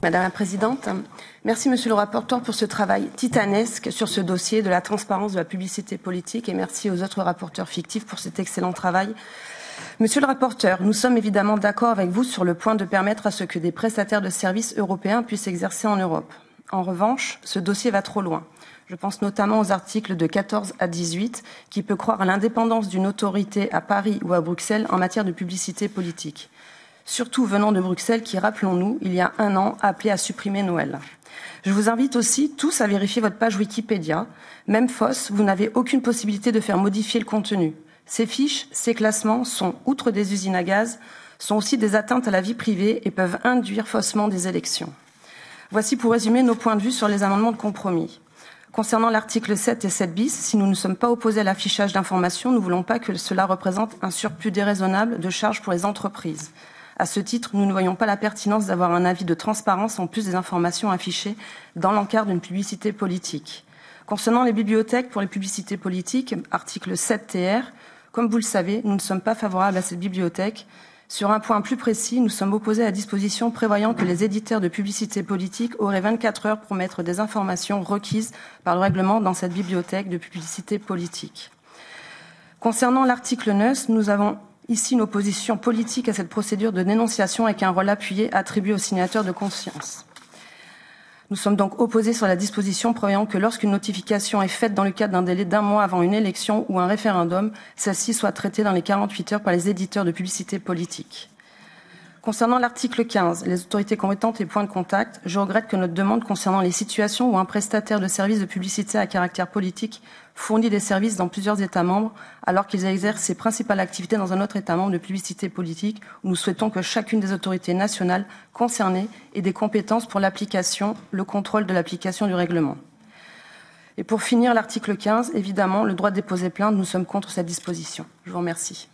Madame la Présidente. Merci, Monsieur le rapporteur, pour ce travail titanesque sur ce dossier de la transparence de la publicité politique et merci aux autres rapporteurs fictifs pour cet excellent travail. Monsieur le rapporteur, nous sommes évidemment d'accord avec vous sur le point de permettre à ce que des prestataires de services européens puissent exercer en Europe. En revanche, ce dossier va trop loin. Je pense notamment aux articles de 14 à 18 qui peut croire à l'indépendance d'une autorité à Paris ou à Bruxelles en matière de publicité politique. Surtout venant de Bruxelles qui, rappelons-nous, il y a un an, a appelé à supprimer Noël. Je vous invite aussi tous à vérifier votre page Wikipédia. Même fausse, vous n'avez aucune possibilité de faire modifier le contenu. Ces fiches, ces classements sont, outre des usines à gaz, sont aussi des atteintes à la vie privée et peuvent induire faussement des élections. Voici pour résumer nos points de vue sur les amendements de compromis. Concernant l'article 7 et 7 bis, si nous ne sommes pas opposés à l'affichage d'informations, nous ne voulons pas que cela représente un surplus déraisonnable de charges pour les entreprises. À ce titre, nous ne voyons pas la pertinence d'avoir un avis de transparence en plus des informations affichées dans l'encart d'une publicité politique. Concernant les bibliothèques pour les publicités politiques, article 7 TR, comme vous le savez, nous ne sommes pas favorables à cette bibliothèque. Sur un point plus précis, nous sommes opposés à la disposition prévoyant que les éditeurs de publicité politique auraient 24 heures pour mettre des informations requises par le règlement dans cette bibliothèque de publicité politique. Concernant l'article 9, nous avons ici une opposition politique à cette procédure de dénonciation avec un rôle appuyé attribué aux signateurs de conscience. Nous sommes donc opposés sur la disposition prévoyant que lorsqu'une notification est faite dans le cadre d'un délai d'1 mois avant une élection ou un référendum, celle-ci soit traitée dans les 48 heures par les éditeurs de publicité politique. Concernant l'article 15, les autorités compétentes et points de contact, je regrette que notre demande concernant les situations où un prestataire de services de publicité à caractère politique fournit des services dans plusieurs États membres alors qu'ils exercent ses principales activités dans un autre État membre de publicité politique, où nous souhaitons que chacune des autorités nationales concernées ait des compétences pour l'application, le contrôle de l'application du règlement. Et pour finir, l'article 15, évidemment, le droit de déposer plainte, nous sommes contre cette disposition. Je vous remercie.